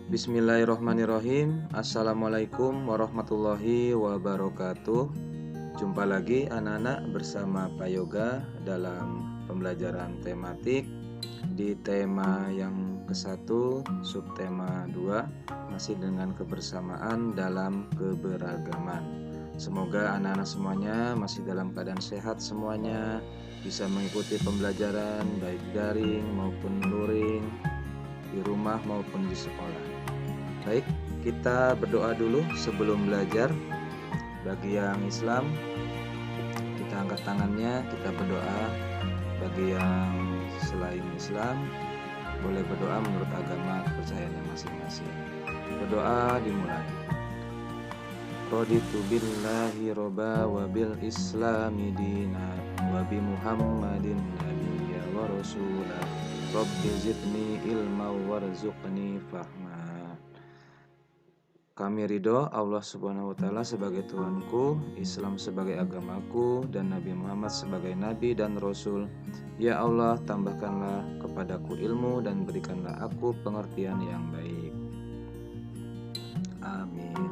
Bismillahirrahmanirrahim. Assalamualaikum warahmatullahi wabarakatuh. Jumpa lagi anak-anak bersama Pak Yoga dalam pembelajaran tematik di tema yang ke-1, subtema 2, masih dengan kebersamaan dalam keberagaman. Semoga anak-anak semuanya masih dalam keadaan sehat semuanya, bisa mengikuti pembelajaran baik daring maupun luring, di rumah maupun di sekolah. Baik, kita berdoa dulu sebelum belajar. Bagi yang Islam, kita angkat tangannya, kita berdoa. Bagi yang selain Islam, boleh berdoa menurut agama kepercayaannya masing-masing. Berdoa dimulai. Raditu billahi robba wa bil islami dina wa bi Muhammadin nabiyya wa rasulah. Rabbi zidni ilma warzuqni fahma. Kami ridho Allah Subhanahu wa Ta'ala sebagai Tuhanku, Islam sebagai agamaku, dan Nabi Muhammad sebagai Nabi dan Rasul. Ya Allah, tambahkanlah kepadaku ilmu dan berikanlah aku pengertian yang baik. Amin.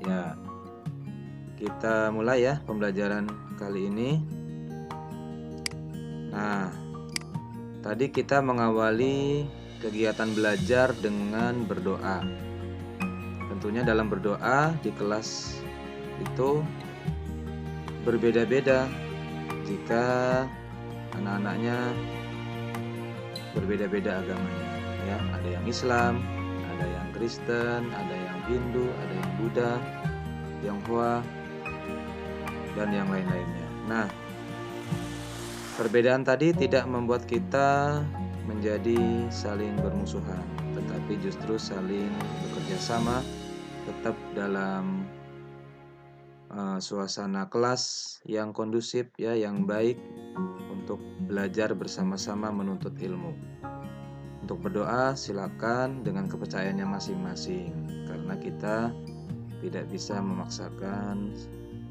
Ya, kita mulai ya pembelajaran kali ini. Nah, tadi kita mengawali kegiatan belajar dengan berdoa. Tentunya dalam berdoa di kelas itu berbeda-beda jika anak-anaknya berbeda-beda agamanya, ya. Ada yang Islam, ada yang Kristen, ada yang Hindu, ada yang Buddha, Tionghoa, dan yang lain-lainnya. Nah, perbedaan tadi tidak membuat kita menjadi saling bermusuhan, tetapi justru saling bekerja sama, tetap dalam suasana kelas yang kondusif, ya, yang baik untuk belajar bersama-sama menuntut ilmu. Untuk berdoa silakan dengan kepercayaannya masing-masing, karena kita tidak bisa memaksakan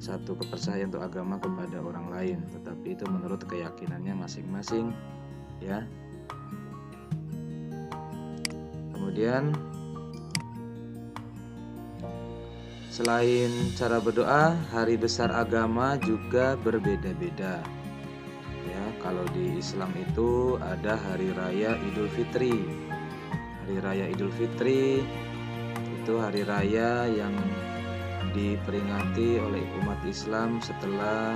satu kepercayaan untuk agama kepada orang lain, tetapi itu menurut keyakinannya masing-masing, ya. Kemudian selain cara berdoa, hari besar agama juga berbeda-beda. Ya, kalau di Islam itu ada hari raya Idul Fitri. Hari raya Idul Fitri itu hari raya yang diperingati oleh umat Islam setelah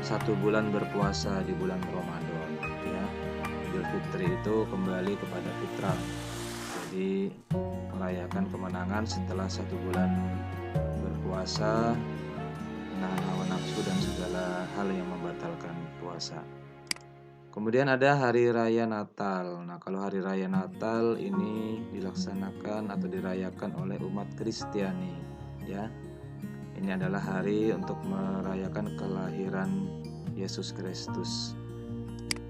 1 bulan berpuasa di bulan Ramadan, ya. Idul Fitri itu kembali kepada fitrah. Jadi merayakan kemenangan setelah 1 bulan berpuasa, menahan hawa nafsu dan segala hal yang membatalkan puasa. Kemudian ada hari raya Natal. Nah, kalau hari raya Natal ini dilaksanakan atau dirayakan oleh umat Kristiani, ya. Ini adalah hari untuk merayakan kelahiran Yesus Kristus.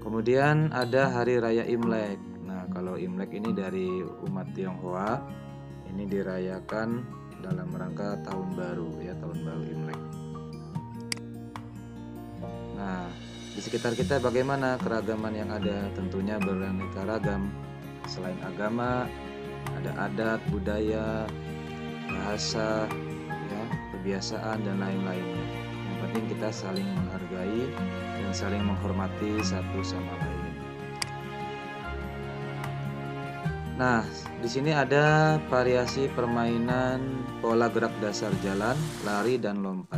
Kemudian ada hari raya Imlek. Nah, kalau Imlek ini dari umat Tionghoa, ini dirayakan dalam rangka tahun baru, ya, tahun baru Imlek. Nah, di sekitar kita bagaimana keragaman yang ada? Tentunya beraneka ragam. Selain agama, ada adat, budaya, bahasa, ya, kebiasaan dan lain-lainnya. Yang penting kita saling menghargai dan saling menghormati satu sama lain. Nah, di sini ada variasi permainan pola gerak dasar jalan, lari, dan lompat.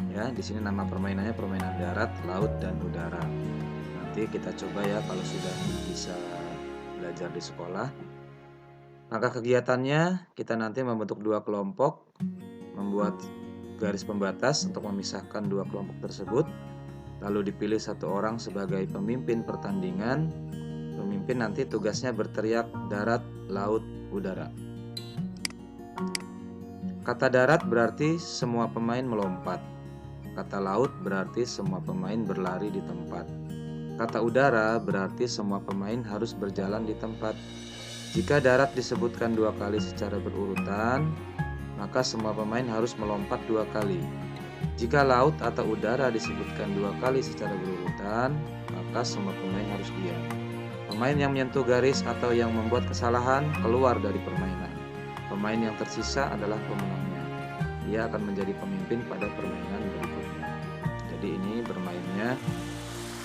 Ya, di sini nama permainannya permainan darat, laut, dan udara. Nanti kita coba ya kalau sudah bisa belajar di sekolah. Maka kegiatannya kita nanti membentuk 2 kelompok, membuat garis pembatas untuk memisahkan 2 kelompok tersebut. Lalu dipilih 1 orang sebagai pemimpin pertandingan. Pemimpin nanti tugasnya berteriak darat, laut, udara. Kata darat berarti semua pemain melompat. Kata laut berarti semua pemain berlari di tempat. Kata udara berarti semua pemain harus berjalan di tempat. Jika darat disebutkan 2 kali secara berurutan, maka semua pemain harus melompat 2 kali. Jika laut atau udara disebutkan 2 kali secara berurutan, maka semua pemain harus diam. Pemain yang menyentuh garis atau yang membuat kesalahan keluar dari permainan. Pemain yang tersisa adalah pemenangnya. Ia akan menjadi pemimpin pada permainan berikutnya. Jadi ini bermainnya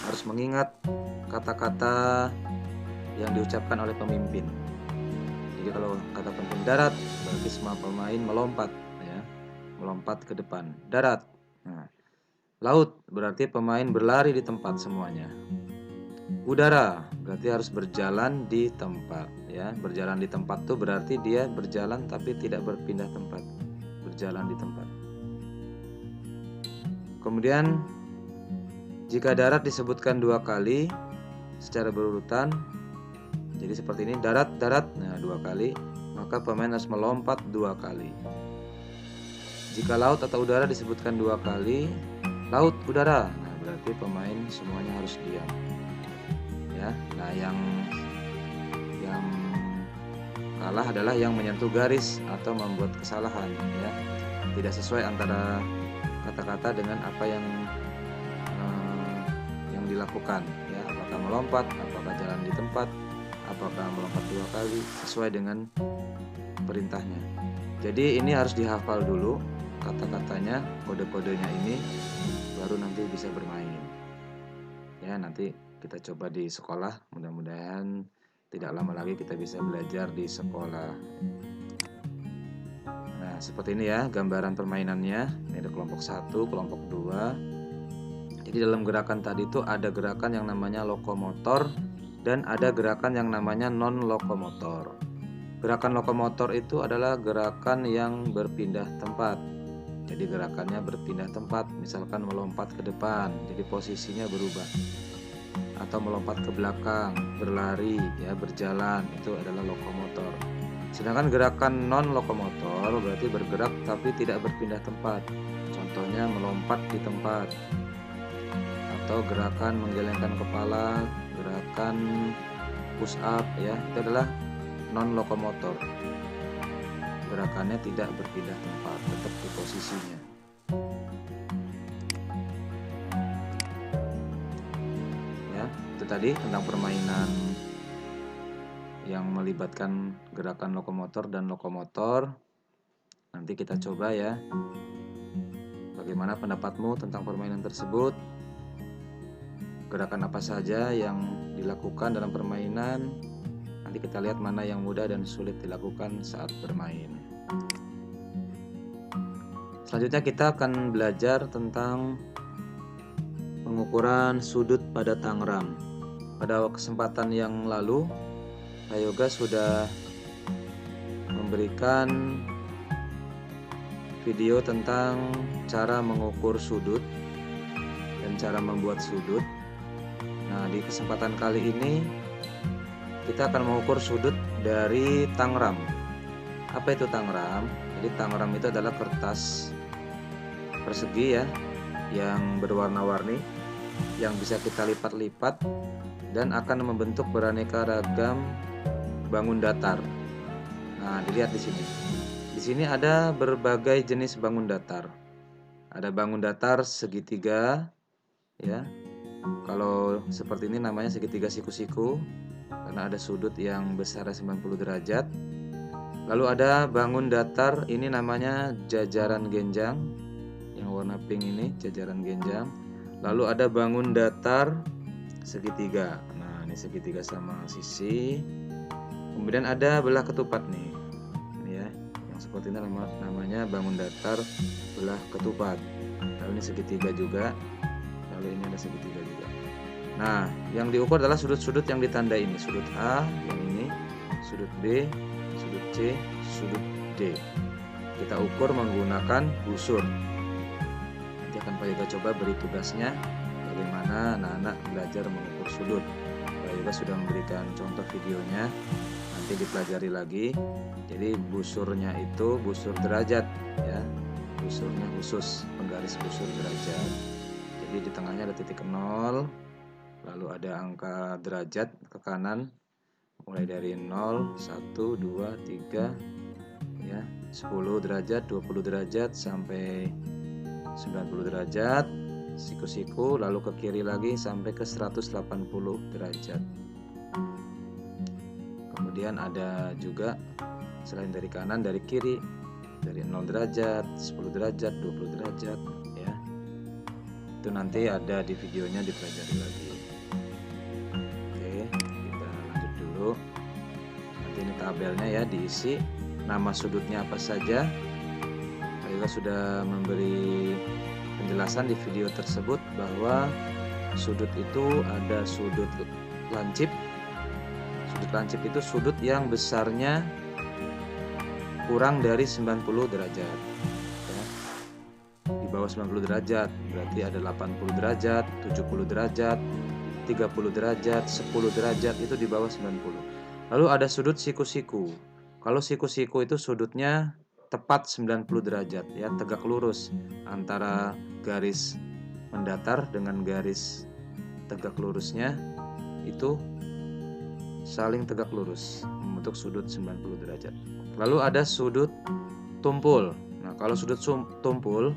harus mengingat kata-kata yang diucapkan oleh pemimpin. Jadi kalau kata pemimpin darat, berarti semua pemain melompat, ya, melompat ke depan. Darat. Nah, laut berarti pemain berlari di tempat semuanya. Udara berarti harus berjalan di tempat, ya. Berjalan di tempat tuh berarti dia berjalan tapi tidak berpindah tempat. Berjalan di tempat. Kemudian jika darat disebutkan 2 kali secara berurutan, jadi seperti ini, darat, darat, nah 2 kali, maka pemain harus melompat 2 kali. Jika laut atau udara disebutkan 2 kali, laut, udara, nah berarti pemain semuanya harus diam. Ya, nah yang kalah adalah yang menyentuh garis atau membuat kesalahan, ya. Tidak sesuai antara kata-kata dengan apa yang dilakukan, ya. Apakah melompat, apakah jalan di tempat, apakah melompat 2 kali, sesuai dengan perintahnya. Jadi ini harus dihafal dulu kata-katanya, kode-kodenya ini, baru nanti bisa bermain. Ya, nanti kita coba di sekolah, mudah-mudahan tidak lama lagi kita bisa belajar di sekolah. Nah, seperti ini ya gambaran permainannya. Ini ada kelompok 1, kelompok 2. Jadi dalam gerakan tadi itu ada gerakan yang namanya lokomotor dan ada gerakan yang namanya non-lokomotor. Gerakan lokomotor itu adalah gerakan yang berpindah tempat. Jadi gerakannya berpindah tempat, misalkan melompat ke depan, jadi posisinya berubah. Atau melompat ke belakang, berlari, ya, berjalan, itu adalah lokomotor. Sedangkan gerakan non-lokomotor berarti bergerak tapi tidak berpindah tempat. Contohnya melompat di tempat. Atau gerakan menggelengkan kepala, gerakan push up, ya, itu adalah non-lokomotor. Gerakannya tidak berpindah tempat, tetap di posisinya. Ya, itu tadi tentang permainan yang melibatkan gerakan lokomotor dan lokomotor. Nanti kita coba ya. Bagaimana pendapatmu tentang permainan tersebut? Gerakan apa saja yang dilakukan dalam permainan? Nanti kita lihat mana yang mudah dan sulit dilakukan saat bermain. Selanjutnya kita akan belajar tentang pengukuran sudut pada Tangram. Pada kesempatan yang lalu, Prayoga sudah memberikan video tentang cara mengukur sudut dan cara membuat sudut. Nah, di kesempatan kali ini kita akan mengukur sudut dari Tangram. Apa itu Tangram? Jadi Tangram itu adalah kertas persegi, ya, yang berwarna-warni, yang bisa kita lipat-lipat dan akan membentuk beraneka ragam bangun datar. Nah, dilihat di sini. Di sini ada berbagai jenis bangun datar. Ada bangun datar segitiga, ya. Kalau seperti ini namanya segitiga siku-siku karena ada sudut yang besarnya 90 derajat. Lalu ada bangun datar, ini namanya jajaran genjang, yang warna pink ini jajaran genjang. Lalu ada bangun datar segitiga. Nah, ini segitiga sama sisi. Kemudian ada belah ketupat nih. Ini ya, yang seperti ini namanya bangun datar belah ketupat. Lalu ini segitiga juga. Lalu ini ada segitiga juga. Nah, yang diukur adalah sudut-sudut yang ditandai ini. Sudut A, yang ini, sudut B, sudut C, sudut D. Kita ukur menggunakan busur. Nanti akan Prayoga coba beri tugasnya bagaimana anak-anak belajar mengukur sudut. Prayoga sudah memberikan contoh videonya, nanti dipelajari lagi. Jadi busurnya itu busur derajat, ya. Busurnya khusus, penggaris busur derajat. Jadi di tengahnya ada titik 0. Lalu ada angka derajat ke kanan, mulai dari 0, 1, 2, 3, ya, 10 derajat, 20 derajat, sampai 90 derajat, siku-siku, lalu ke kiri lagi sampai ke 180 derajat. Kemudian ada juga selain dari kanan, dari kiri, dari 0 derajat, 10 derajat, 20 derajat ya. Itu nanti ada di videonya, dipelajari lagi. Oke, kita lanjut dulu. Nanti ini tabelnya ya, diisi nama sudutnya apa saja. Saya juga sudah memberi penjelasan di video tersebut bahwa sudut itu ada sudut lancip. Sudut lancip itu sudut yang besarnya kurang dari 90 derajat ya. Di bawah 90 derajat berarti ada 80 derajat, 70 derajat, 30 derajat, 10 derajat, itu di bawah 90. Lalu ada sudut siku-siku. Kalau siku-siku itu sudutnya tepat 90 derajat ya, tegak lurus antara garis mendatar dengan garis tegak lurusnya itu saling tegak lurus membentuk sudut 90 derajat. Lalu ada sudut tumpul. Nah, kalau sudut tumpul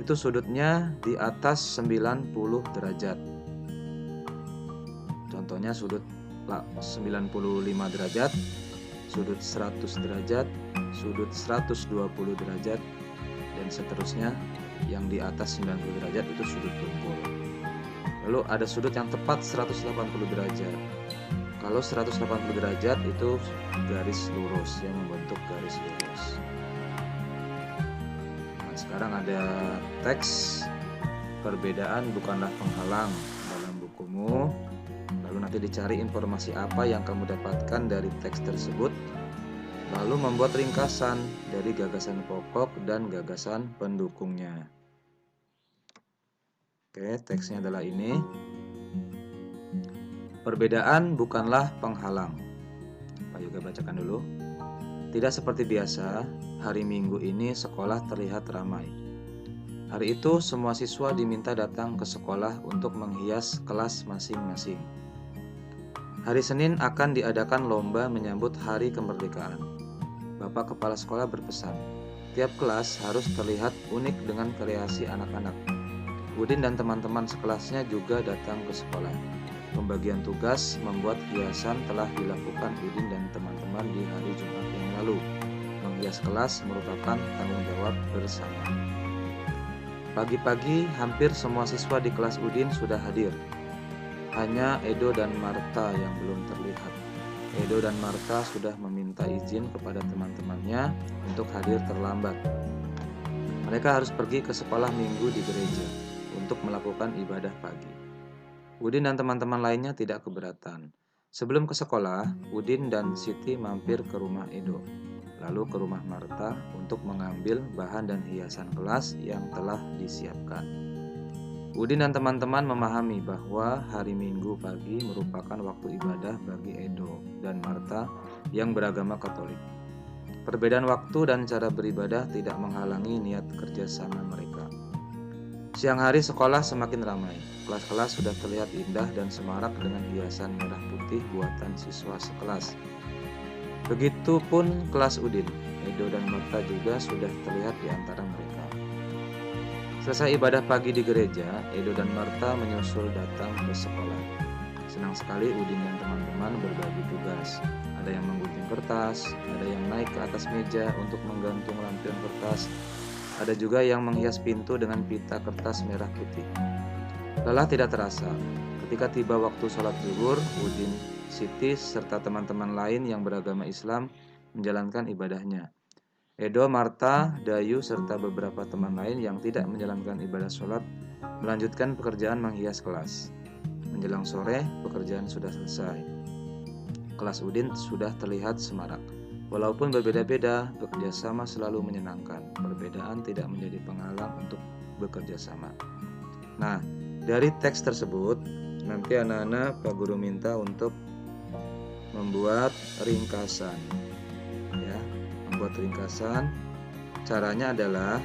itu sudutnya di atas 90 derajat. Contohnya sudut 95 derajat, sudut 100 derajat, sudut 120 derajat, dan seterusnya. Yang di atas 90 derajat itu sudut tumpul. Lalu ada sudut yang tepat 180 derajat. Kalau 180 derajat itu garis lurus yang membentuk garis lurus. Nah, sekarang ada teks perbedaan bukanlah penghalang dalam bukumu. Lalu nanti dicari informasi apa yang kamu dapatkan dari teks tersebut. Lalu membuat ringkasan dari gagasan pokok dan gagasan pendukungnya. Oke, teksnya adalah ini. Perbedaan bukanlah penghalang. Pak Yoga bacakan dulu. Tidak seperti biasa, hari Minggu ini sekolah terlihat ramai. Hari itu semua siswa diminta datang ke sekolah untuk menghias kelas masing-masing. Hari Senin akan diadakan lomba menyambut hari kemerdekaan. Bapak Kepala Sekolah berpesan, tiap kelas harus terlihat unik dengan kreasi anak-anak. Udin dan teman-teman sekelasnya juga datang ke sekolah. Pembagian tugas membuat hiasan telah dilakukan Udin dan teman-teman di hari Jumat yang lalu. Menghias kelas merupakan tanggung jawab bersama. Pagi-pagi hampir semua siswa di kelas Udin sudah hadir. Hanya Edo dan Marta yang belum terlihat. Edo dan Marta sudah meminta izin kepada teman-temannya untuk hadir terlambat. Mereka harus pergi ke sekolah minggu di gereja untuk melakukan ibadah pagi. Udin dan teman-teman lainnya tidak keberatan. Sebelum ke sekolah, Udin dan Siti mampir ke rumah Edo, lalu ke rumah Marta untuk mengambil bahan dan hiasan kelas yang telah disiapkan. Udin dan teman-teman memahami bahwa hari Minggu pagi merupakan waktu ibadah bagi Edo dan Marta yang beragama Katolik. Perbedaan waktu dan cara beribadah tidak menghalangi niat kerjasama mereka. Siang hari sekolah semakin ramai. Kelas-kelas sudah terlihat indah dan semarak dengan hiasan merah putih buatan siswa sekelas. Begitupun kelas Udin. Edo dan Marta juga sudah terlihat di antara mereka. Selesai ibadah pagi di gereja, Edo dan Marta menyusul datang ke sekolah. Senang sekali Udin dan teman-teman berbagi tugas. Ada yang menggunting kertas, ada yang naik ke atas meja untuk menggantung lampion kertas, ada juga yang menghias pintu dengan pita kertas merah putih. Lelah tidak terasa. Ketika tiba waktu sholat zuhur, Udin, Siti, serta teman-teman lain yang beragama Islam menjalankan ibadahnya. Edo, Marta, Dayu, serta beberapa teman lain yang tidak menjalankan ibadah sholat melanjutkan pekerjaan menghias kelas. Menjelang sore, pekerjaan sudah selesai. Kelas Udin sudah terlihat semarak. Walaupun berbeda-beda, bekerja sama selalu menyenangkan. Perbedaan tidak menjadi penghalang untuk bekerja sama. Nah, dari teks tersebut, nanti anak-anak Pak Guru minta untuk membuat ringkasan. Ya, membuat ringkasan. Caranya adalah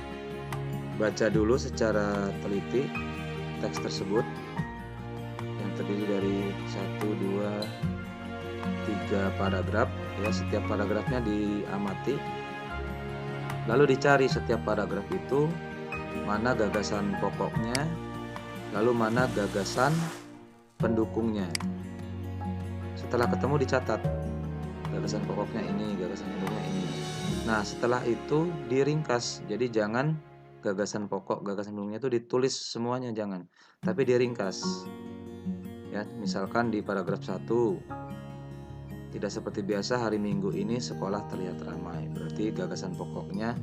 baca dulu secara teliti teks tersebut yang terdiri dari 1, 2, 3 paragraf. Ya, setiap paragrafnya diamati, lalu dicari setiap paragraf itu mana gagasan pokoknya, lalu mana gagasan pendukungnya. Setelah ketemu dicatat gagasan pokoknya ini, gagasan pendukungnya ini. Nah, setelah itu diringkas. Jadi jangan gagasan pokok, gagasan pendukungnya itu ditulis semuanya, jangan. Tapi diringkas. Ya, misalkan di paragraf 1, tidak seperti biasa hari Minggu ini sekolah terlihat ramai. Berarti gagasan pokoknya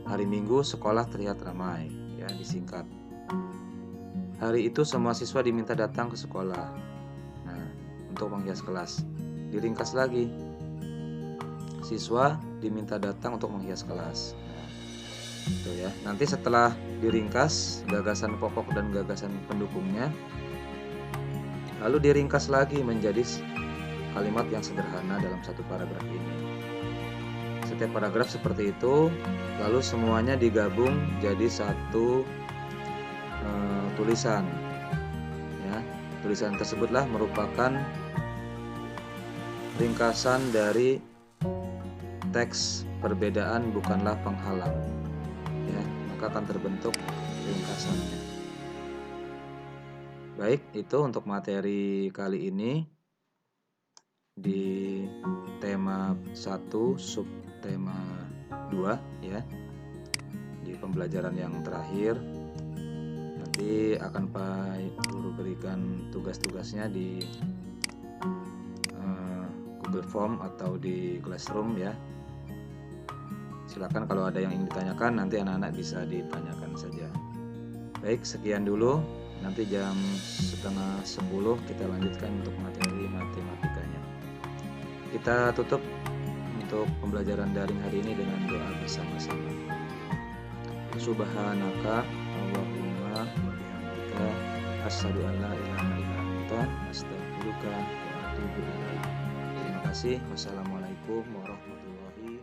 hari Minggu sekolah terlihat ramai, ya, disingkat. Hari itu semua siswa diminta datang ke sekolah. Nah, untuk menghias kelas. Diringkas lagi. Siswa diminta datang untuk menghias kelas. Nah, itu ya. Nanti setelah diringkas gagasan pokok dan gagasan pendukungnya, lalu diringkas lagi menjadi kalimat yang sederhana dalam satu paragraf ini. Setiap paragraf seperti itu, lalu semuanya digabung jadi satu tulisan. Ya, tulisan tersebutlah merupakan ringkasan dari teks perbedaan bukanlah penghalang. Ya, maka akan terbentuk ringkasannya. Baik, itu untuk materi kali ini. Di tema 1 subtema 2 ya, di pembelajaran yang terakhir. Nanti akan Pak Guru berikan tugas-tugasnya di Google Form atau di Classroom ya. Silakan kalau ada yang ingin ditanyakan, nanti anak-anak bisa ditanyakan saja. Baik, sekian dulu. Nanti jam 9:30 kita lanjutkan untuk materi matematikanya. Kita tutup untuk pembelajaran daring hari ini dengan doa bersama-sama. Subhanaka Allahumma wa bihamdika asyhadu an la ilaha illa anta astaghfiruka wa atubu ilaik. Terima kasih. Wassalamualaikum warahmatullahi wabarakatuh.